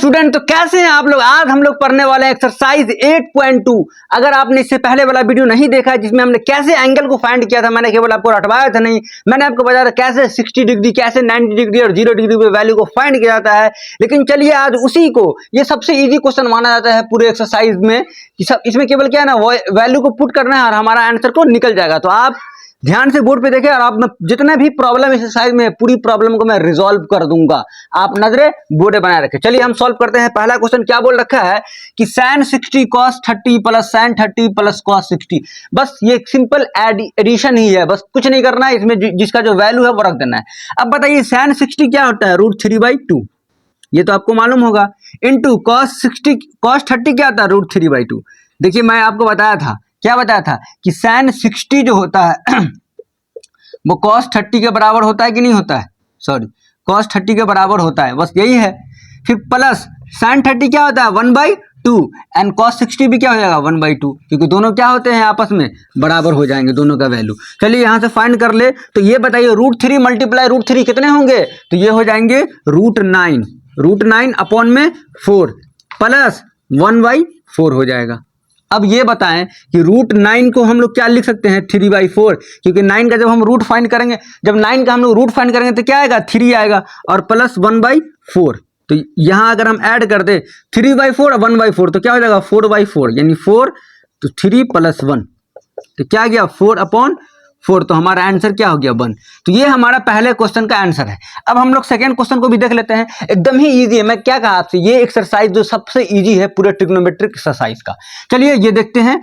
Student, तो कैसे हैं आप लोग। आज हम लोग पढ़ने वाले हैं एक्सरसाइज 8.2। अगर आपने इससे पहले वाला वीडियो नहीं देखा है जिसमें हमने कैसे एंगल को फाइंड किया था, मैंने केवल आपको रटवाया था नहीं, मैंने आपको बताया था कैसे 60 डिग्री, कैसे 90 डिग्री और 0 डिग्री पे वैल्यू को फाइंड किया जाता है। लेकिन चलिए आज उसी को, ये सबसे इजी क्वेश्चन माना जाता है पूरे एक्सरसाइज में कि सब इसमें केवल क्या है ना, वैल्यू को पुट करना है और हमारा आंसर को निकल जाएगा। तो आप ध्यान से बोर्ड पे देखें और आप जितने भी प्रॉब्लम एक्सरसाइज में पूरी प्रॉब्लम को मैं रिजॉल्व कर दूंगा, आप नजरें बोर्ड बनाए रखें। चलिए हम सॉल्व करते हैं। पहला क्वेश्चन क्या बोल रखा है कि sin 60 cos 30 plus sin 30 plus cos 60। बस ये एक सिंपल एडिशन ही है, बस कुछ नहीं करना है इसमें, जिसका जो वैल्यू है वो रख देना है। अब बताइए sin 60 क्या होता है, √3/2, ये तो आपको मालूम होगा, इनटू cos 30 क्या होता है, √3/2। देखिए मैं आपको बताया था, क्या बताया था कि sin 60 जो होता है वो cos 30 के बराबर होता है कि नहीं होता है, सॉरी cos 30 के बराबर होता है, बस यही है। फिर प्लस sin 30 क्या होता है, 1/2 एंड cos 60 भी क्या हो जाएगा, 1/2, क्योंकि दोनों क्या होते हैं आपस में बराबर हो जाएंगे दोनों का वैल्यू। चलिए यहाँ से फाइंड कर ले। तो ये बताइए √3 मल्टीप्लाई √3 कितने होंगे, तो ये हो जाएंगे √9 अपॉन में 4 प्लस 1/4 हो जाएगा। अब ये बताएं कि √9 को हम लोग क्या लिख सकते हैं, 3/4, क्योंकि 9 का जब हम रूट फाइंड करेंगे, जब 9 का हम लोग रूट फाइंड करेंगे तो क्या आएगा, 3 आएगा और प्लस 1/4। तो यहां अगर हम ऐड कर दे 3/4 और 1/4 तो क्या हो जाएगा, 4/4, यानी 4 तो 3 प्लस 1 तो क्या गया, 4/4। तो हमारा आंसर क्या हो गया, 1। तो ये हमारा पहले क्वेश्चन का आंसर है। अब हम लोग सेकेंड क्वेश्चन को भी देख लेते हैं, एकदम ही इजी है। मैं क्या कहा आपसे, ये एक्सरसाइज जो सबसे इजी है पूरे ट्रिग्नोमेट्रिक एक्सरसाइज का। चलिए ये देखते हैं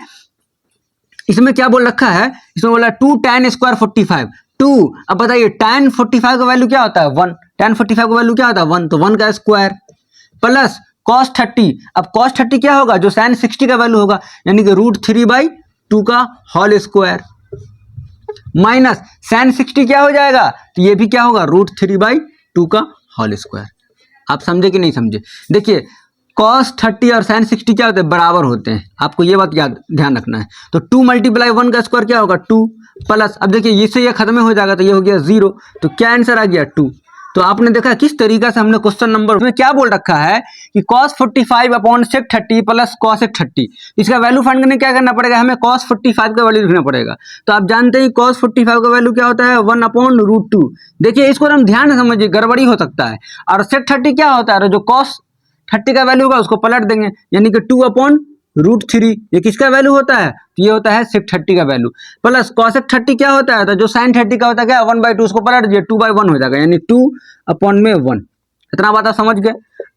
इसमें क्या बोल रखा है। इसमें बोला 2 tan स्क्वायर 45 2। अब बताइए tan 45 का वैल्यू क्या होता है, 1। tan 45 का वैल्यू क्या होता है, 1, तो 1 का स्क्वायर प्लस cos 30। अब cos 30 क्या होगा, जो sin 60 का वैल्यू होगा, यानी कि √3/2 का होल स्क्वायर माइनस sin 60 क्या हो जाएगा, तो ये भी क्या होगा, √3/2 का होल स्क्वायर। आप समझे कि नहीं समझे। देखिए cos 30 और sin 60 क्या होते हैं, बराबर होते हैं, आपको ये बात याद ध्यान रखना है। तो 2 × 1 का स्क्वायर क्या होगा, 2 प्लस, अब देखिए इससे ये खत्म हो जाएगा तो ये हो गया 0। तो क्या आंसर आ गया, 2। तो आपने देखा किस तरीका से हमने क्वेश्चन नंबर में क्या बोल रखा है कि cos 45 upon sec 30 plus cos 30। इसका वैल्यू फाइंड करने क्या करना पड़ेगा, हमें cos 45 का वैल्यू लिखना पड़ेगा। तो आप जानते हैं cos 45 का वैल्यू क्या होता है, 1/√2। देखिए इसको हम ध्यान से समझिए, गड़बड़ी हो सकता है। और sec 30 क्या होता है, जो cos 30 का वैल्यू होगा उसको पलट देंगे, यानी कि 2/√3। ये किसका वैल्यू होता है, तो ये होता है sec 30 का वैल्यू। प्लस cos 30 क्या होता है, तो जो sin 30 का होता है क्या, 1/2, उसको पलट दीजिए, 2/1 हो जाएगा, यानी 2/1। इतना बात आप समझ गए।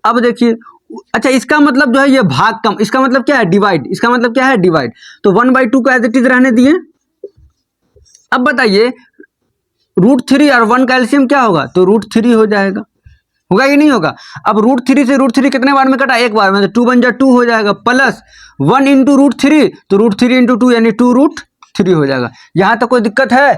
अब देखिए, अच्छा इसका मतलब जो है ये भाग कम, इसका मतलब क्या है, डिवाइड, इसका मतलब क्या है, डिवाइड। तो 1/2 को एज इट इज रहने दिए। अब बताइए √3 और 1 का एलसीएम क्या होगा, तो √3 हो जाएगा, होगा कि नहीं होगा। अब √3 से √3 कितने बार में कटा, एक बार में, तो 2 बन जा 2 हो जाएगा, प्लस 1 × √3, तो √3 × 2 यानी 2√3 हो जाएगा। यहाँ तक कोई दिक्कत है,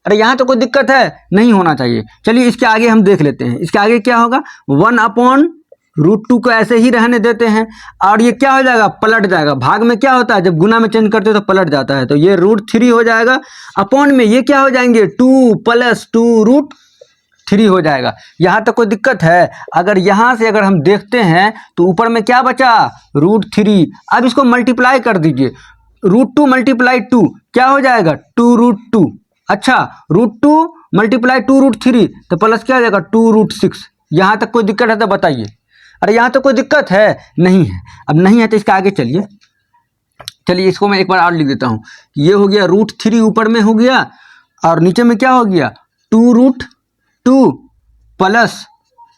अरे यहाँ तो कोई दिक्कत है, नहीं होना चाहिए। चलिए इसके आगे हम देख लेते हैं, इसके आगे क्या होगा, 1/√2 को ऐसे ही रहने देते हैं और ये क्या हो जाएगा, पलट जाएगा। भाग में क्या होता है, जब गुना में चेंज करते हो तो पलट जाता है, तो ये √3 हो जाएगा। अपॉन में ये क्या हो जाएंगे, 2 + 2√3 हो जाएगा। यहाँ तक कोई दिक्कत है। अगर यहाँ से अगर हम देखते हैं तो ऊपर में क्या बचा, √3। अब इसको मल्टीप्लाई कर दीजिए, √2 × 2 क्या हो जाएगा, 2√2। अच्छा √2 × 2√3 तो प्लस क्या हो जाएगा, 2√6। यहाँ तक कोई दिक्कत है तो बताइए। अरे यहाँ तो कोई दिक्कत है, नहीं है। अब नहीं है तो इसके आगे चलिए इसको मैं एक बार और लिख देता हूँ। ये हो गया √3 ऊपर में हो गया और नीचे में क्या हो गया, 2√2 प्लस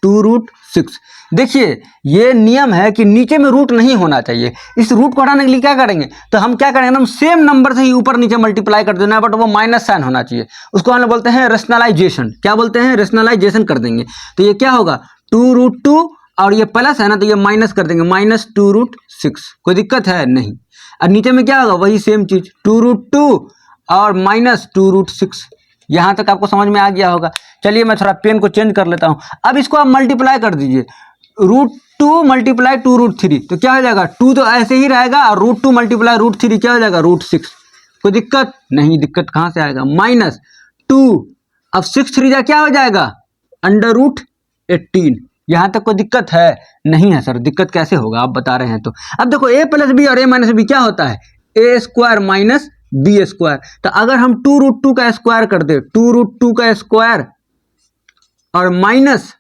2√6। देखिए ये नियम है कि नीचे में रूट नहीं होना चाहिए। इस रूट को हटाने के लिए क्या करेंगे, तो हम क्या करेंगे, हम सेम नंबर से ही ऊपर नीचे मल्टीप्लाई कर देना है, बट वो माइनस साइन होना चाहिए। उसको हम लोग बोलते हैं रेशनलाइजेशन। क्या बोलते हैं, रेशनलाइजेशन कर देंगे। तो ये क्या होगा, 2√2 और ये प्लस है ना, तो ये माइनस कर देंगे, माइनस 2√6। कोई दिक्कत है नहीं। और नीचे में क्या होगा, वही सेम चीज, 2√2 और माइनस 2√6। यहाँ तक आपको समझ में आ गया होगा। चलिए मैं थोड़ा पेन को चेंज कर लेता हूँ। अब इसको आप मल्टीप्लाई कर दीजिए, √2 × 2√3 तो क्या हो जाएगा, 2 तो ऐसे ही रहेगा और √2 × √3 क्या हो जाएगा, √6। कोई दिक्कत नहीं, दिक्कत कहाँ से आएगा, माइनस 2। अब 6 × 3 क्या हो जाएगा, √18। यहाँ तक कोई दिक्कत है? नहीं है सर, दिक्कत कैसे होगा आप बता रहे हैं तो। अब देखो a प्लस बी और a माइनस बी क्या होता है? a square minus B square. तो अगर हम 2√2 का स्क्वायर कर दे, 2√2 का स्क्वायर और माइनस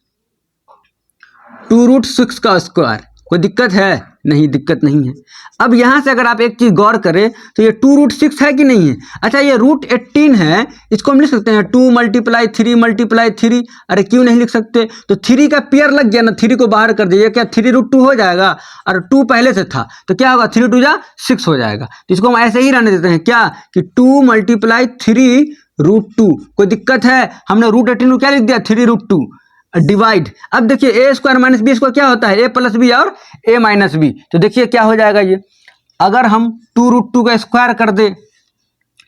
2√6 का स्क्वायर, कोई दिक्कत है? नहीं, दिक्कत नहीं है। अब यहाँ से अगर आप एक चीज गौर करें तो ये 2√6 है कि नहीं है? अच्छा, ये √18 है, इसको हम लिख सकते हैं 2 × 3 × 3। अरे क्यों नहीं लिख सकते? तो 3 का पेयर लग गया ना, 3 को बाहर कर दिए, क्या 3√2 हो जाएगा? और 2 पहले से था तो क्या होगा? 3 × 2 = 6 हो जाएगा। तो इसको हम ऐसे ही रहने देते हैं क्या कि 2 × 3√2। कोई दिक्कत है? हमने √18 को क्या लिख दिया? 3√2 डिवाइड। अब देखिए a square minus B square क्या होता है? a प्लस बी और a माइनस बी। तो देखिए क्या हो जाएगा ये, अगर हम 2√2 का स्क्वायर कर दे,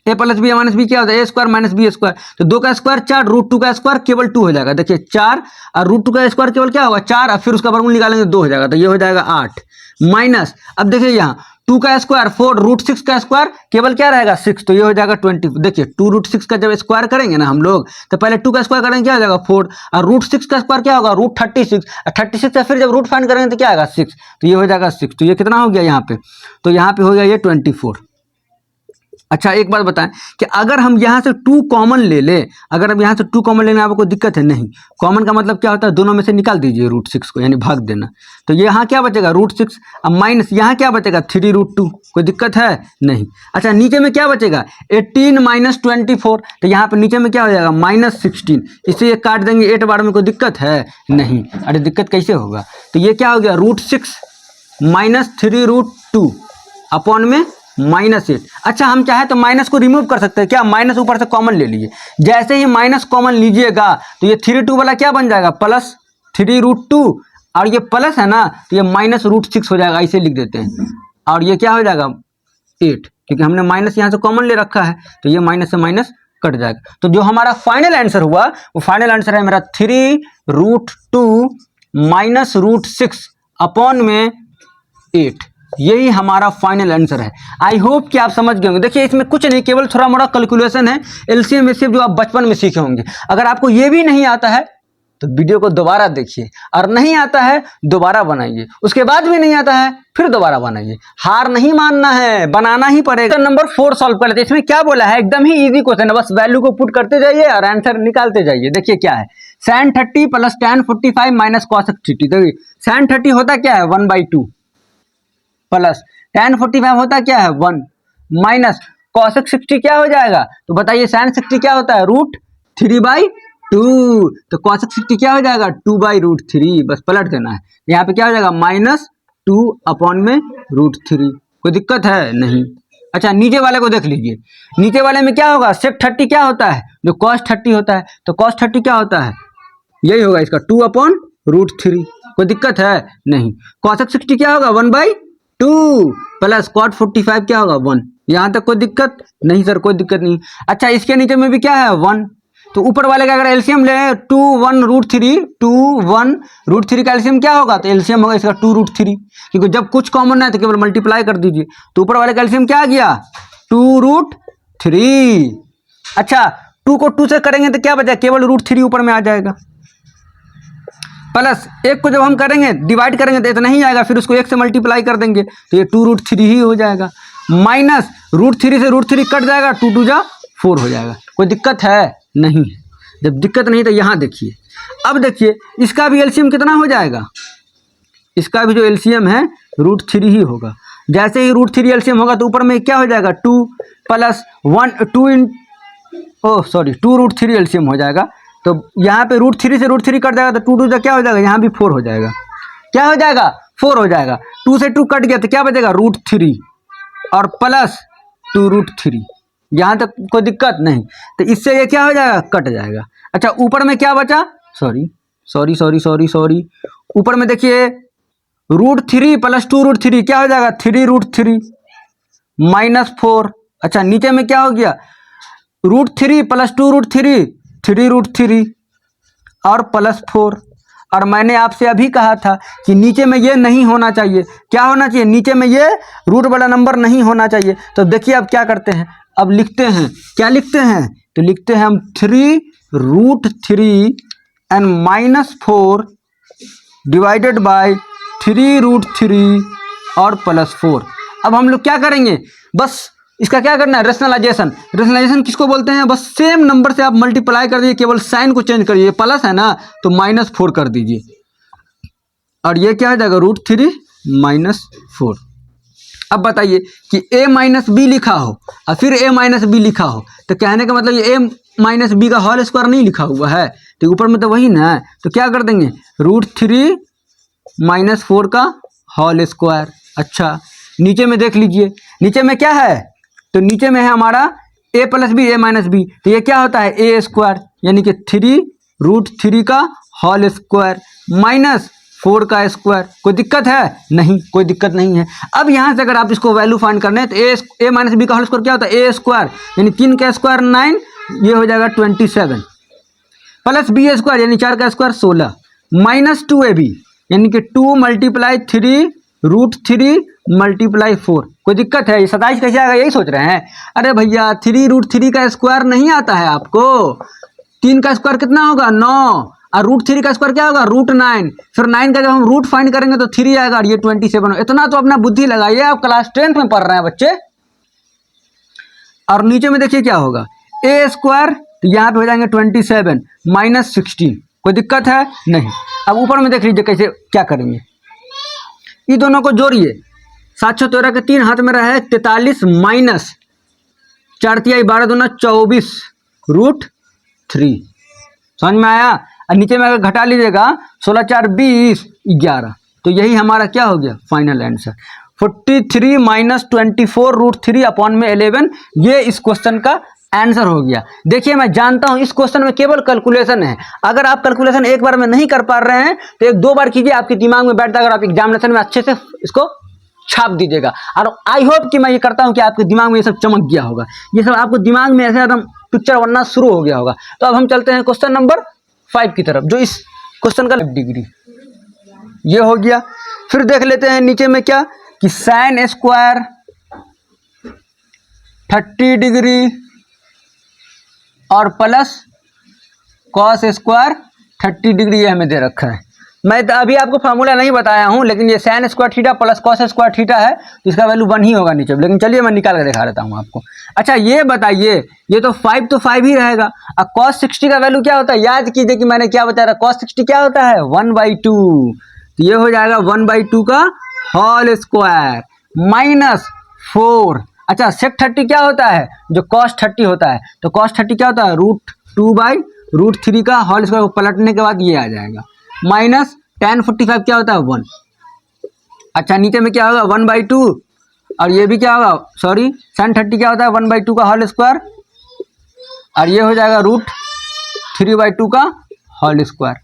a plus B minus B क्या होता है? a square minus B square. तो 2 का स्क्वायर 4, √2 का स्क्वायर केवल 2 हो जाएगा। देखिए 4 और √2 का स्क्वायर केवल क्या होगा? 4, और फिर उसका वर्गमूल निकालेंगे 2 हो जाएगा, तो ये हो जाएगा 8 माइनस। अब देखिए यहाँ 2 का स्क्वायर 4, √6 का स्क्वायर केवल क्या रहेगा? 6, तो ये हो जाएगा 20। देखिए 2√6 का जब स्क्वायर करेंगे ना हम लोग, तो पहले 2 का स्क्वायर करेंगे क्या हो जाएगा? 4, और √6 का स्क्वायर क्या होगा? √36, और 36 का फिर जब रूट फाइंड करेंगे तो क्या आएगा? 6, तो ये हो जाएगा 6। तो ये कितना हो गया यहाँ पे? तो यहाँ पे हो गया ये 24। अच्छा एक बात बताएं कि अगर हम यहाँ से 2 कॉमन ले लें, अगर हम यहाँ से 2 कॉमन लेने आपको कोई दिक्कत है? नहीं। कॉमन का मतलब क्या होता है? दोनों में से निकाल दीजिए √6 को, यानी भाग देना। तो यहाँ क्या बचेगा? √6, अब माइनस यहाँ क्या बचेगा? 3√2। कोई दिक्कत है? नहीं। अच्छा नीचे में क्या बचेगा? 18 - 24। तो यहाँ पर नीचे में क्या हो जाएगा? -16। इससे ये काट देंगे 8 बार में, कोई दिक्कत है? नहीं। अरे दिक्कत कैसे होगा? तो ये क्या हो गया? √6 - 3√2 अपॉन में -8। अच्छा हम चाहे तो माइनस को रिमूव कर सकते हैं क्या? माइनस ऊपर से कॉमन ले लीजिए। जैसे ही माइनस कॉमन लीजिएगा तो ये 3√2 वाला क्या बन जाएगा? प्लस 3√2, और ये प्लस है ना तो ये -√6 हो जाएगा, इसे लिख देते हैं। और ये क्या हो जाएगा? 8, क्योंकि हमने माइनस यहाँ से कॉमन ले रखा है, तो ये माइनस से माइनस कट जाएगा। तो जो हमारा फाइनल आंसर हुआ वो फाइनल आंसर है मेरा 3√2 -√6 अपॉन में 8। यही हमारा फाइनल आंसर है। आई होप कि आप समझ गए होंगे। देखिए इसमें कुछ नहीं, केवल थोड़ा मोड़ा कैलकुलेशन है, एलसीएम एचसीएफ जो आप बचपन में सीखे होंगे। अगर आपको ये भी नहीं आता है तो वीडियो को दोबारा देखिए, और नहीं आता है दोबारा बनाइए, उसके बाद भी नहीं आता है फिर दोबारा बनाइए। हार नहीं मानना है, बनाना ही पड़ेगा। नंबर 4 सॉल्व कर लेते हैं। इसमें क्या बोला है? एकदम ही इजी क्वेश्चन है, बस वैल्यू को पुट करते जाइए और आंसर निकालते जाइए। देखिए क्या है, sin 30 + tan 45 - cos 30। देखिए sin 30 होता क्या है? 1/2 प्लस tan 45 होता क्या है? 1 माइनस cos 60 क्या हो जाएगा? तो बताइए sin 60 क्या होता है? √3/2। तो cos 60 क्या हो जाएगा? 2/√3। बस पलट देना है, यहाँ पे क्या हो जाएगा? -2 अपॉन में √3। कोई दिक्कत है? नहीं। अच्छा नीचे वाले को देख लीजिए, नीचे वाले में क्या होगा? sec 30 क्या होता है? जो cos 30 होता है। तो cos 30 क्या होता है? यही होगा इसका 2/√3। कोई दिक्कत है? नहीं। cos 60 क्या होगा? 1/2 प्लस cot 45 क्या होगा? 1। यहाँ तक कोई दिक्कत नहीं सर, कोई दिक्कत नहीं। अच्छा इसके नीचे में भी क्या है? 1। तो ऊपर वाले का अगर एलसीएम ले 2 1√3, 2 1√3 का एलसीएम क्या होगा? तो एलसीएम होगा इसका 2√3, क्योंकि जब कुछ कॉमन है तो केवल मल्टीप्लाई कर दीजिए। तो ऊपर वाले का एलसीएम क्या आ गया? 2√3। अच्छा 2 को 2 से करेंगे तो क्या बचा? केवल √3 ऊपर में आ जाएगा, प्लस 1 को जब हम करेंगे डिवाइड करेंगे तो इतना ही आएगा, फिर उसको 1 से मल्टीप्लाई कर देंगे तो ये 2√3 ही हो जाएगा, माइनस √3 से √3 कट जाएगा, 2 2 जा 4 हो जाएगा। कोई दिक्कत है? नहीं है। जब दिक्कत नहीं तो यहाँ देखिए, अब देखिए इसका भी एलसीएम कितना हो जाएगा? इसका भी जो एलसीएम है √3 ही होगा। जैसे ही √3 एलसीएम होगा तो ऊपर में क्या हो जाएगा? 2 प्लस 1 2√3 एलसीएम हो जाएगा। तो यहाँ पे √3 से √3 कट जाएगा तो 2 2 क्या हो जाएगा? यहाँ भी 4 हो जाएगा। क्या हो जाएगा? 4 हो जाएगा। 2 से 2 कट गया तो क्या बचेगा? √3 और प्लस 2√3। यहाँ तक कोई दिक्कत नहीं। तो इससे ये क्या हो जाएगा? कट जाएगा। अच्छा ऊपर में क्या बचा? सॉरी ऊपर में देखिए √3 प्लस 2√3 क्या हो जाएगा? 3√3 माइनस 4। अच्छा नीचे में क्या हो गया? √3 प्लस 2√3 3√3 और प्लस 4। और मैंने आपसे अभी कहा था कि नीचे में ये नहीं होना चाहिए। क्या होना चाहिए? नीचे में ये रूट वाला नंबर नहीं होना चाहिए। तो देखिए अब क्या करते हैं, अब लिखते हैं, क्या लिखते हैं? तो लिखते हैं हम 3√3 एंड -4 डिवाइडेड बाय 3√3 और +4। अब हम लोग क्या करेंगे, बस इसका क्या करना है, रेशनलाइजेशन। रेशनलाइजेशन किसको बोलते हैं, बस सेम नंबर से आप मल्टीप्लाई कर दीजिए, केवल साइन को चेंज करिए, प्लस है ना तो -4 कर दीजिए, और ये क्या हो जाएगा √3 -4। अब बताइए कि a माइनस बी लिखा हो और फिर a माइनस बी लिखा हो, तो कहने का मतलब ये a माइनस बी का होल स्क्वायर नहीं लिखा हुआ है, तो ऊपर में तो वही ना है, तो क्या कर देंगे √3 -4 का होल स्क्वायर। अच्छा नीचे में देख लीजिए, नीचे में क्या है, तो नीचे में है हमारा a plus B a minus B, तो ये क्या होता है a स्क्वायर, यानी कि 3√3 का होल स्क्वायर -4 का स्क्वायर। कोई दिक्कत है, नहीं कोई दिक्कत नहीं है। अब यहाँ से अगर आप इसको वैल्यू फाइंड करना है तो a माइनस बी का होल स्क्वायर क्या होता है a स्क्वायर, यानी 3 का स्क्वायर 9, ये हो जाएगा 27, प्लस बी स्क्वायर यानी 4 का स्क्वायर 16, -2ab यानी कि 2 × 3√3 × 4। कोई दिक्कत है, ये 27 कैसे आएगा यही सोच रहे हैं, अरे भैया 3√3 का स्क्वायर नहीं आता है आपको, 3 का स्क्वायर कितना होगा 9, और √3 का स्क्वायर क्या होगा √9, फिर 9 का जब हम रूट फाइंड करेंगे तो 3 आएगा और ये 27। इतना तो अपना बुद्धि लगाइए, आप क्लास 10th में पढ़ रहे हैं बच्चे। और नीचे में देखिए क्या होगा a स्क्वायर, तो यहाँ पे हो जाएंगे 27 -16। कोई दिक्कत है नहीं। अब ऊपर में देख लीजिए कैसे क्या करेंगे, ये दोनों को जोड़िए, 713 के 3 हाथ में रहे 43 माइनस 4 × 12 दूना 24 √3। समझ में आया। और नीचे में अगर घटा लीजिएगा 16 4 20 11, तो यही हमारा क्या हो गया फाइनल आंसर 43 -24 √3 अपॉन में 11। ये इस क्वेश्चन का आंसर हो गया। देखिए मैं जानता हूं इस क्वेश्चन में केवल कैलकुलेशन है, अगर आप कैलकुलेशन एक बार में नहीं कर पा रहे हैं तो 1-2 बार कीजिए, आपके दिमाग में बैठता, अगर आप एग्जामिनेशन में अच्छे से इसको छाप दीजिएगा। और आई होप कि मैं ये करता हूं कि आपके दिमाग में ये सब चमक गया होगा, ये सब आपको दिमाग में ऐसे एकदम पिक्चर बनना शुरू हो गया होगा। तो अब हम चलते हैं क्वेश्चन नंबर 5 की तरफ, जो इस क्वेश्चन का डिग्री ये हो गया। फिर देख लेते हैं नीचे में क्या कि साइन स्क्वायर 30 डिग्री और प्लस कॉस स्क्वायर 30 डिग्री, ये हमें दे रखा है। मैं तो अभी आपको फार्मूला नहीं बताया हूं, लेकिन ये sine square theta plus cos square theta है, तो इसका वैल्यू 1 ही होगा नीचे, लेकिन चलिए मैं निकाल कर दिखा देता हूं आपको। अच्छा ये बताइए, ये तो 5 ही रहेगा, और कॉस 60 का वैल्यू क्या होता है, याद कीजिए कि मैंने क्या बताया, कॉस 60 क्या होता है 1/2, तो ये हो जाएगा 1/2 का होल स्क्वायर -4। अच्छा सेक 30 क्या होता है, जो कॉस 30 होता है, तो कॉस 30 क्या होता है √2/√3 का होल स्क्वायर को पलटने के बाद ये आ जाएगा, माइनस tan 45 क्या होता है 1। अच्छा नीचे में क्या होगा 1/2, और ये भी क्या होगा, सॉरी sin 30 क्या होता है 1/2 का होल स्क्वायर, और ये हो जाएगा √3/2 का होल स्क्वायर।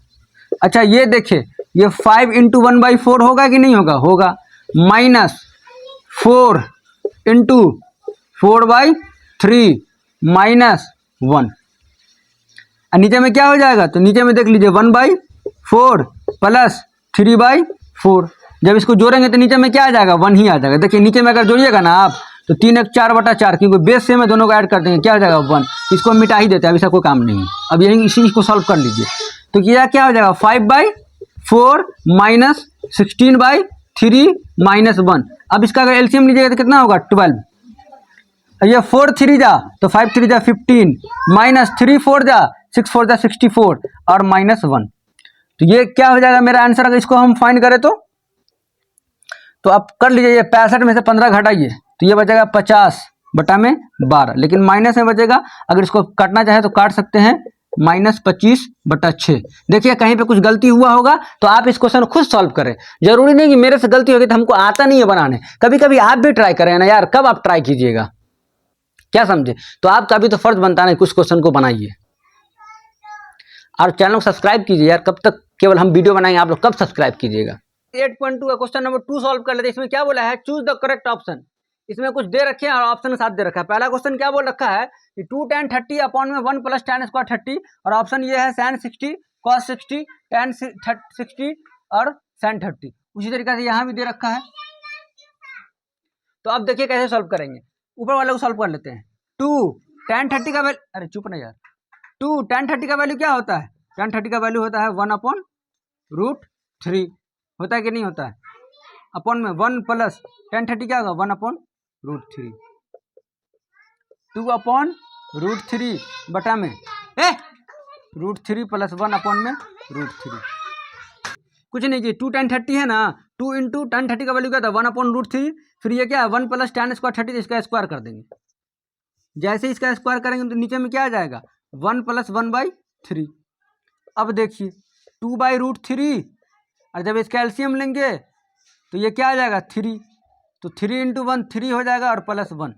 अच्छा ये देखिए ये 5 × 1/4 होगा कि नहीं होगा, होगा, -4 × 4/3 -1। नीचे में क्या हो जाएगा, तो नीचे में देख लीजिए 1/4 प्लस 3/4, जब इसको जोड़ेंगे तो नीचे में क्या आ जाएगा 1 ही आ जाएगा। देखिए नीचे में अगर जोड़िएगा ना आप तो 3 × 4/4, क्योंकि बेस से में दोनों को ऐड कर देंगे, क्या हो जाएगा 1, इसको मिटा ही देते हैं, अभी इसका कोई काम नहीं है। अब यही इसी को सॉल्व कर लीजिए, तो क्या हो जाएगा 5/4 -16/3 -1। अब इसका अगर एलसीएम लीजिएगा तो कितना होगा 12, ये 4 3 जा तो 5 3 जा 15, -3 4 जा 6 4 जा 64 और -1, तो ये क्या हो जाएगा मेरा आंसर। अगर इसको हम फाइंड करें तो आप कर लीजिए, ये 65 में से 15 घटाइए तो ये बचेगा 50/12, लेकिन माइनस में बचेगा, अगर इसको काटना चाहे तो काट सकते हैं, -25/6। देखिए कहीं पे कुछ गलती हुआ होगा तो आप इस क्वेश्चन को खुद सॉल्व करें, जरूरी नहीं कि मेरे से गलती होगी तो हमको आता नहीं है बनाने, कभी कभी आप भी ट्राई करें ना यार, कब आप ट्राई कीजिएगा, क्या समझे, तो आपका भी तो फर्ज बनता है कुछ क्वेश्चन को बनाइए, और चैनल को सब्सक्राइब कीजिए यार, कब तक केवल हम वीडियो बनाएंगे, आप लोग कब सब्सक्राइब कीजिएगा। 8.2 का क्वेश्चन नंबर 2 सॉल्व कर लेते हैं। इसमें क्या बोला है, चूज द करेक्ट ऑप्शन। इसमें कुछ दे रखे हैं और ऑप्शन के साथ दे रखा है। पहला क्वेश्चन क्या बोल रखा है कि 2 tan 30 अपॉन में 1 + tan स्क्वायर 30, और ऑप्शन ये है sin 60 cos 60 tan 60 और sin 30। उसी तरीके से यहाँ भी दे रखा है, तो अब देखिए कैसे सॉल्व करेंगे। ऊपर वाले को सॉल्व कर लेते हैं। 2 tan 30 का वैल्यू, अरे चुप ना यार, 2 tan 30 का वैल्यू क्या होता है, tan 30 का वैल्यू होता है 1/√3। 3 होता है कि नहीं होता है, अपॉन में 1 प्लस tan 30 क्या होगा 1 अपॉन √3, 2 अपॉन √3 बटा में √3 प्लस 1 अपॉन में √3, कुछ नहीं कि 2 tan 30 है ना, 2 इंटू tan 30 का वैल्यू क्या था 1 अपॉन √3, फिर ये क्या है 1 प्लस tan स्क्वायर 30, इसका स्क्वायर कर देंगे, जैसे इसका स्क्वायर करेंगे तो नीचे में क्या आ जाएगा 1 प्लस 1/3। अब देखिए 2/√3 और जब इसका एलसीएम लेंगे तो ये क्या आ जाएगा 3, तो 3 इंटू 1 3 हो जाएगा और प्लस 1।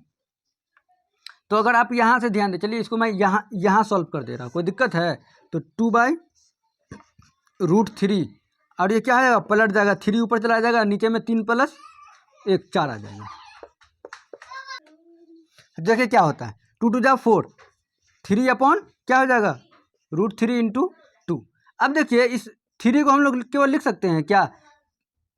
तो अगर आप यहाँ से ध्यान दें, चलिए इसको मैं यहाँ सॉल्व कर दे रहा हूँ, कोई दिक्कत है, तो 2/√3 और ये क्या आएगा पलट जाएगा, 3 ऊपर चला जाएगा, नीचे में 3 प्लस 1 4 आ जाएगा। देखिए क्या होता है 2 2 जा 4, 3 अपॉन क्या हो जाएगा √3 इंटू 2। अब देखिए इस 3 को हम लोग केवल लिख सकते हैं क्या,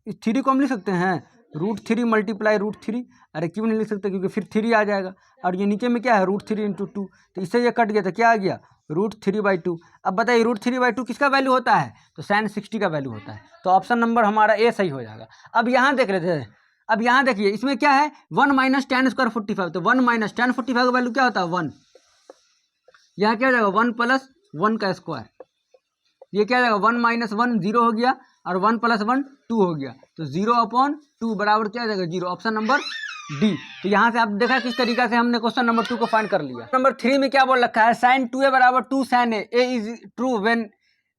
इस 3 को हम लिख सकते हैं √3 मल्टीप्लाई √3, अरे क्यों नहीं लिख सकते, क्योंकि फिर 3 आ जाएगा और ये नीचे में क्या है √3 इंटू 2, तो इससे ये कट गया तो क्या आ गया √3/2। अब बताइए √3/2 किसका वैल्यू होता है, तो sin 60 का वैल्यू होता है, तो ऑप्शन नंबर हमारा ए सही हो जाएगा। अब यहाँ देख लेते हैं, अब यहाँ देखिए इसमें क्या है 1 माइनस tan स्क्वायर 45, तो 1 माइनस tan 45 का वैल्यू क्या होता है 1, यहाँ क्या हो जाएगा 1 प्लस 1 का स्क्वायर, ये क्या हो जाएगा 1 माइनस 1 0 हो गया और 1 प्लस 1 2 हो गया, तो 0/2 बराबर क्या हो जाएगा 0, ऑप्शन नंबर डी। तो यहाँ से आप देखा किस तरीके से हमने क्वेश्चन नंबर 2 को फाइंड कर लिया। नंबर 3 में क्या बोल रखा है sin 2a बराबर 2 sin a is true when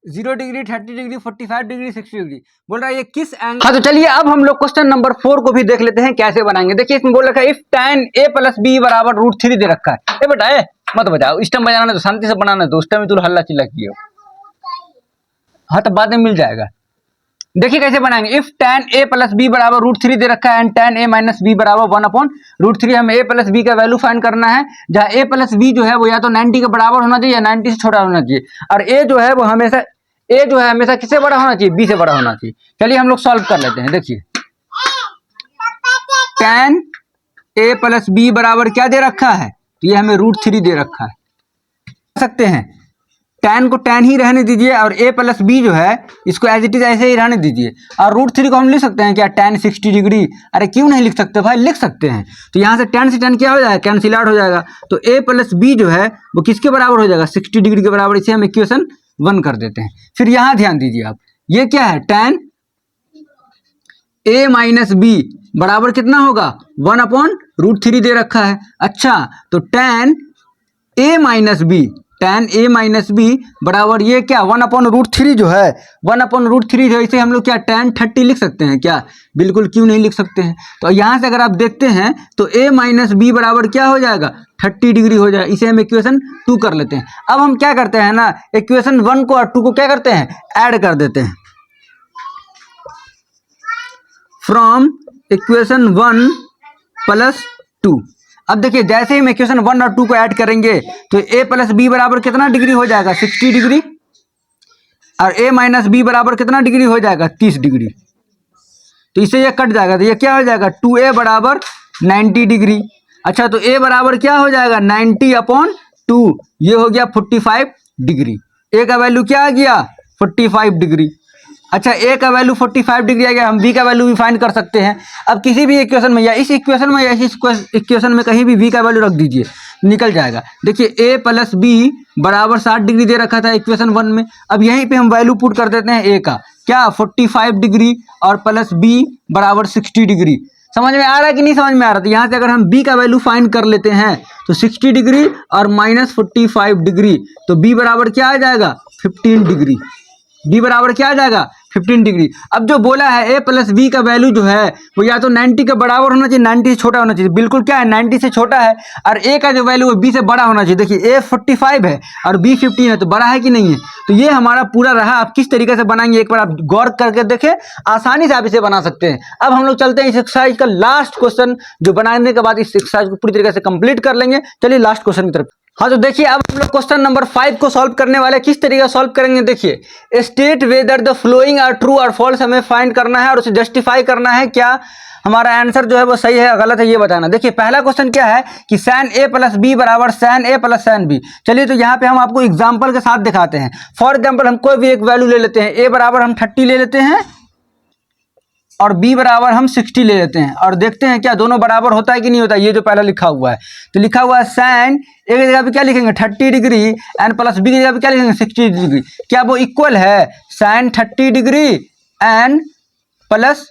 0 degree 30 degree 45 degree 60 degree, बोल रहा है ये किस एंगल। हाँ तो चलिए अब हम लोग क्वेश्चन नंबर 4 को भी देख लेते हैं कैसे बनाएंगे। देखिए इसमें बोल रखा है if tan a plus b बराबर √3 दे रखा है, ए बेटा मत बजाओ, इस टाइम बजाना तो शांति से बनाना, तो उस टाइम तुम हल्ला चिल्ला किए हो, हाँ तो बाद में मिल जाएगा। देखिए कैसे बनाएंगे, if tan a plus B बराबर √3 दे रखा है and tan a minus B बराबर 1 अपॉन √3, हमें a प्लस बी का वैल्यू फाइंड करना है, जहाँ a प्लस बी जो है वो या तो 90 के बराबर होना चाहिए या 90 से छोटा होना चाहिए, और a जो है वो हमेशा किससे बड़ा होना चाहिए b से बड़ा होना चाहिए। चलिए हम लोग सॉल्व कर लेते हैं। देखिए tan a प्लस बी बराबर क्या दे रखा है, तो ये हमें √3 दे रखा है, सकते हैं tan को tan ही रहने दीजिए और a प्लस बी जो है इसको एज इट इज ऐसे ही रहने दीजिए, और √3 को हम लिख सकते हैं क्या tan 60 डिग्री, अरे क्यों नहीं लिख सकते भाई, लिख सकते हैं। तो यहाँ से tan से tan क्या हो जाएगा कैंसिल आउट हो जाएगा, तो a प्लस बी जो है वो किसके बराबर हो जाएगा 60 डिग्री के बराबर, इसे हम इक्वेशन 1 कर देते हैं। फिर यहाँ ध्यान दीजिए आप, ये क्या है tan a माइनस बी बराबर कितना होगा 1 अपॉन √3 दे रखा है। अच्छा तो tan a माइनस बी बराबर ये क्या 1 अपॉन √3 जो है 1 अपॉन √3 जो है इसे हम लोग क्या tan 30 लिख सकते हैं क्या, बिल्कुल क्यों नहीं लिख सकते हैं। तो यहाँ से अगर आप देखते हैं तो a माइनस बी बराबर क्या हो जाएगा 30 डिग्री हो जाएगा, इसे हम इक्वेशन 2 कर लेते हैं। अब हम क्या करते हैं ना, इक्वेशन 1 को और 2 को क्या करते हैं ऐड कर देते हैं, फ्रॉम इक्वेशन 1 प्लस 2। अब देखिए जैसे ही हम इक्वेशन 1 और 2 को ऐड करेंगे तो a प्लस बी बराबर कितना डिग्री हो जाएगा 60 डिग्री, और a माइनस बी बराबर कितना डिग्री हो जाएगा 30 डिग्री, तो इससे ये कट जाएगा, तो ये क्या हो जाएगा 2a बराबर 90 डिग्री। अच्छा तो a बराबर क्या हो जाएगा 90 अपॉन 2, ये हो गया 45 डिग्री, a का वैल्यू क्या आ गया 45 डिग्री। अच्छा a का वैल्यू 45 डिग्री आ गया, हम b का वैल्यू भी फाइंड कर सकते हैं। अब किसी भी इक्वेशन में या इस इक्वेशन में या इस इक्वेशन में कहीं भी v का वैल्यू रख दीजिए, निकल जाएगा। देखिए a प्लस बी बराबर 60 डिग्री दे रखा था इक्वेशन 1 में, अब यहीं पे हम वैल्यू पुट कर देते हैं a का क्या 45 डिग्री और प्लस b बराबर 60 डिग्री। समझ में आ रहा है कि नहीं समझ में आ रहा, तो यहाँ से अगर हम b का वैल्यू फाइंड कर लेते हैं तो 60 डिग्री और माइनस 45 डिग्री, तो b बराबर क्या आ जाएगा 15 डिग्री, b बराबर क्या आ जाएगा 15 डिग्री। अब जो बोला है a प्लस बी का वैल्यू जो है वो या तो 90 के बराबर होना चाहिए 90 से छोटा होना चाहिए, बिल्कुल क्या है 90 से छोटा है, और a का जो वैल्यू है b से बड़ा होना चाहिए। देखिए a 45 है और b 15 है, तो बड़ा है कि नहीं है, तो ये हमारा पूरा रहा। आप किस तरीके से बनाएंगे एक बार आप गौर करके देखें, आसानी से आप इसे बना सकते हैं। अब हम लोग चलते हैं इस एक्सरसाइज का लास्ट क्वेश्चन, जो बनाने के बाद इस एक्सरसाइज को पूरी तरीके से कंप्लीट कर लेंगे। चलिए लास्ट क्वेश्चन की तरफ। हाँ तो देखिए अब हम लोग क्वेश्चन नंबर 5 को सॉल्व करने वाले, किस तरीके से सॉल्व करेंगे देखिए, state whether the following are true और फॉल्स हमें फाइंड करना है और उसे जस्टिफाई करना है, क्या हमारा आंसर जो है वो सही है या गलत है ये बताना। देखिए पहला क्वेश्चन क्या है कि sin a प्लस बी बराबर sin a plus sin b। चलिए तो यहाँ पे हम आपको एग्जाम्पल के साथ दिखाते हैं। फॉर एग्जाम्पल हम कोई भी एक वैल्यू ले लेते हैं, a बराबर हम 30 ले लेते हैं, और b बराबर हम 60 ले लेते हैं और देखते हैं क्या दोनों बराबर होता है कि नहीं होता है। ये जो पहला लिखा हुआ है, तो लिखा हुआ है साइन एक जगह पे क्या लिखेंगे 30 डिग्री एंड प्लस बी की जगह पे क्या लिखेंगे 60 डिग्री। क्या वो इक्वल है sine 30 degree and plus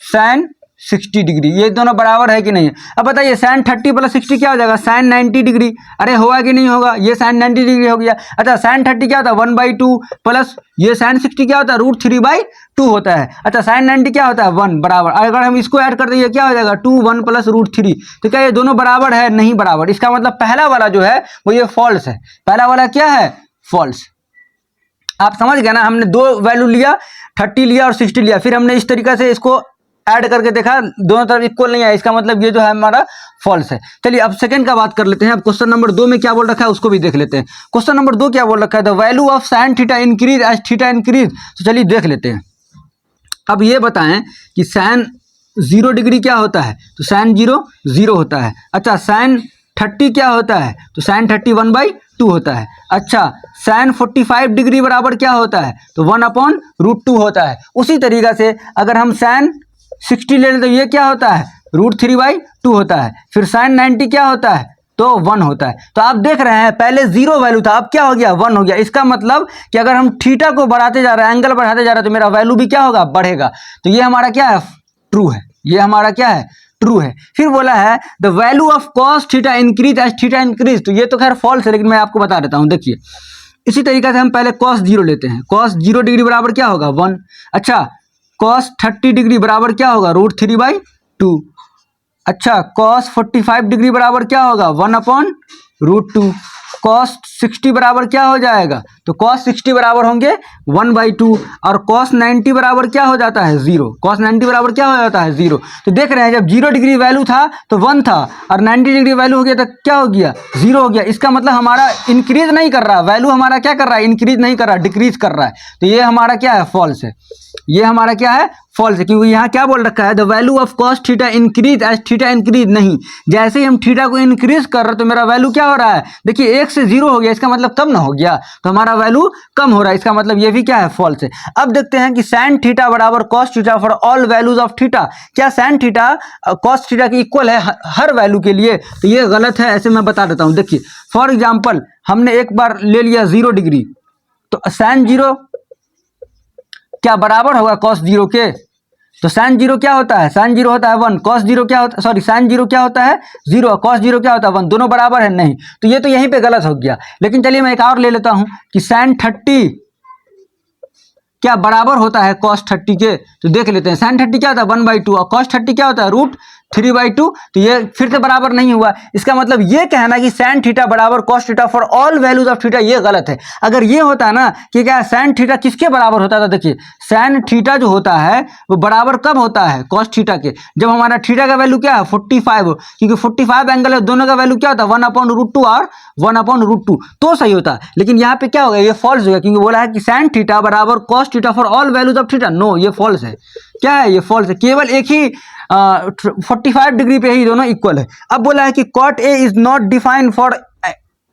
sine 60 degree, ये दोनों बराबर है कि नहीं। अब बताइए साइन 30 प्लस 60 क्या हो जाएगा साइन 90 डिग्री। अरे होगा कि नहीं होगा, ये साइन 90 डिग्री हो गया। अच्छा साइन 30 क्या होता है 1/2 प्लस ये साइन 60 क्या होता है √3/2 होता है। अच्छा साइन 90 क्या होता है 1 बराबर, अगर हम इसको ऐड कर देंगे क्या हो जाएगा 2 1 प्लस √3। तो क्या ये दोनों बराबर है, नहीं बराबर। इसका मतलब पहला वाला जो है वो ये फॉल्स है, पहला वाला क्या है फॉल्स। आप समझ गए ना, हमने दो वैल्यू लिया 30 लिया और 60 लिया, फिर हमने इस तरीके से इसको ऐड करके देखा दोनों तरफ इक्वल नहीं आया, इसका मतलब ये जो है हमारा फॉल्स है। चलिए अब सेकंड का बात कर लेते हैं। अब क्वेश्चन नंबर 2 में क्या बोल रखा है उसको भी देख लेते हैं। क्वेश्चन नंबर 2 क्या बोल रखा है the value of sine theta increase as theta increase. तो चलिए देख लेते हैं। अब ये बताएं कि साइन 0 डिग्री क्या होता है, तो साइन 0 होता है। अच्छा साइन 30 क्या होता है, तो साइन 30 1/2 होता है। अच्छा साइन 45 डिग्री बराबर क्या होता है, तो 1/√2 होता है। उसी तरीके से अगर हम साइन 60 ले लें तो ये क्या होता है √3/2 होता है। फिर साइन 90 क्या होता है, तो 1 होता है। तो आप देख रहे हैं पहले 0 वैल्यू था, अब क्या हो गया 1 हो गया। इसका मतलब कि अगर हम थीटा को बढ़ाते जा रहे हैं, एंगल बढ़ाते जा रहे हैं, तो मेरा वैल्यू भी क्या होगा बढ़ेगा। तो ये हमारा क्या है ट्रू है, ये हमारा क्या है ट्रू है। फिर बोला है the value of cos theta increase as theta increase. तो ये तो खैर फॉल्स है, लेकिन मैं आपको बता देता हूँ। देखिए इसी तरीके से हम पहले कॉस 0 लेते हैं। कॉस 0 डिग्री बराबर क्या होगा 1। अच्छा कॉस 30 डिग्री बराबर क्या होगा √3/2। अच्छा कॉस 45 डिग्री बराबर क्या होगा 1/√2। कॉस 60 बराबर क्या हो जाएगा, तो कॉस 60 बराबर होंगे 1/2 और कॉस 90 बराबर क्या हो जाता है 0। कॉस 90 बराबर क्या हो जाता है 0। तो देख रहे हैं जब 0 डिग्री वैल्यू था तो 1 था और 90 डिग्री वैल्यू हो गया तो क्या हो गया 0 हो गया। इसका मतलब हमारा इंक्रीज नहीं कर रहा, वैल्यू हमारा क्या कर रहा है इंक्रीज नहीं कर रहा, डिक्रीज कर रहा है। तो ये हमारा क्या है फॉल्स है, ये हमारा क्या है फॉल्स है, क्योंकि यहाँ क्या बोल रखा है the value of cos theta increase as theta increase. नहीं, जैसे ही हम थीटा को इंक्रीज कर रहे हैं तो मेरा वैल्यू क्या हो रहा है, देखिए 1 से 0 हो गया, इसका मतलब कम ना हो गया, तो हमारा वैल्यू कम हो रहा है, इसका मतलब ये भी क्या है फॉल्स है। अब देखते हैं कि साइन थीटा बराबर cos theta for all values of theta. क्या साइन थीटा कॉस थीटा की इक्वल है हर वैल्यू के लिए, तो ये गलत है, ऐसे मैं बता देता हूँ। देखिए फॉर एग्जाम्पल हमने एक बार ले लिया 0 डिग्री, तो साइन 0 क्या बराबर होगा कॉस 0 के, तो साइन 0 क्या होता है, साइन 0 होता है 1, कॉस 0 क्या होता है, सॉरी साइन 0 क्या होता है 0, कॉस 0 क्या होता है 1, दोनों बराबर है नहीं, तो ये तो यहीं पे गलत हो गया। लेकिन चलिए मैं एक और ले लेता हूं कि साइन 30 क्या बराबर होता है कॉस 30 के, तो देख लेते हैं। साइन 30 क्या होता है 1/2 और कॉस 30 क्या होता है √3/2, तो ये फिर से बराबर नहीं हुआ। इसका मतलब ये कहना कि साइन थीटा बराबर cos theta for all values of theta, ये गलत है। अगर ये होता ना कि क्या साइन थीटा किसके बराबर होता था, देखिए साइन थीटा जो होता है वो बराबर कब होता है कॉस थीटा के, जब हमारा थीटा का वैल्यू क्या है 45 हो, क्योंकि 45 एंगल है, दोनों का वैल्यू क्या होता है 1/√2 और 1/√2, तो सही होता। लेकिन यहाँ पे क्या होगा ये फॉल्स होगा, क्योंकि बोला है कि साइन थीटा बराबर cos theta for all values of theta. No, ये फॉल्स है। क्या है ये फॉल्स है, केवल एक ही 45 डिग्री पे ही दोनों इक्वल है। अब बोला है कि cot A is not defined for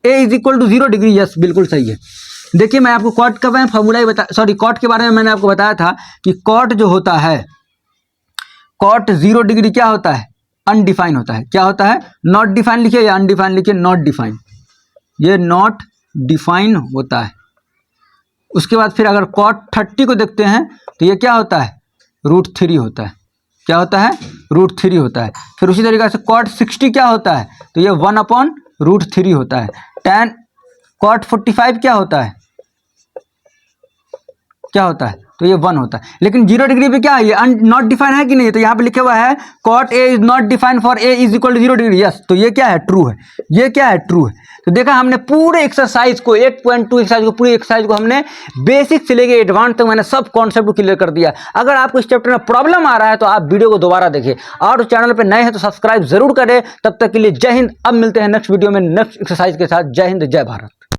A is equal to 0 degree. Yes बिल्कुल सही है। देखिए मैं आपको कॉट का फॉर्मूला ही कॉट के बारे में मैंने आपको बताया था कि कॉट जो होता है, कॉट 0 डिग्री क्या होता है अनडिफाइन होता है। क्या होता है नॉट डिफाइन लिखिए या अनडिफाइन लिखिए, नॉट डिफाइन, ये नॉट डिफाइन होता है। उसके बाद फिर अगर कॉट 30 को देखते हैं तो ये क्या होता है √3 होता है। क्या होता है √3 होता है। फिर उसी तरीके से कॉट 60 क्या होता है, तो ये 1/√3 होता है। tan कॉट 45 क्या होता है, क्या होता है, तो ये 1 होता है। लेकिन 0 डिग्री पे क्या है, ये नॉट डिफाइन है कि नहीं, तो यहाँ पे लिखा हुआ है cot A is not define for A is equal to 0 degree. Yes, तो ये क्या है ट्रू है, ये क्या है ट्रू है। तो देखा हमने पूरे एक्सरसाइज को 8.2 एक्सरसाइज को, पूरी एक्सरसाइज को हमने बेसिक से लेके एडवांस तक मैंने सब कॉन्सेप्ट को क्लियर कर दिया। अगर आपको इस चैप्टर में प्रॉब्लम आ रहा है तो आप वीडियो को दोबारा देखें, और चैनल पे नए हैं तो सब्सक्राइब जरूर करें। तब तक के लिए जय हिंद। अब मिलते हैं नेक्स्ट वीडियो में नेक्स्ट एक्सरसाइज के साथ। जय हिंद, जय भारत।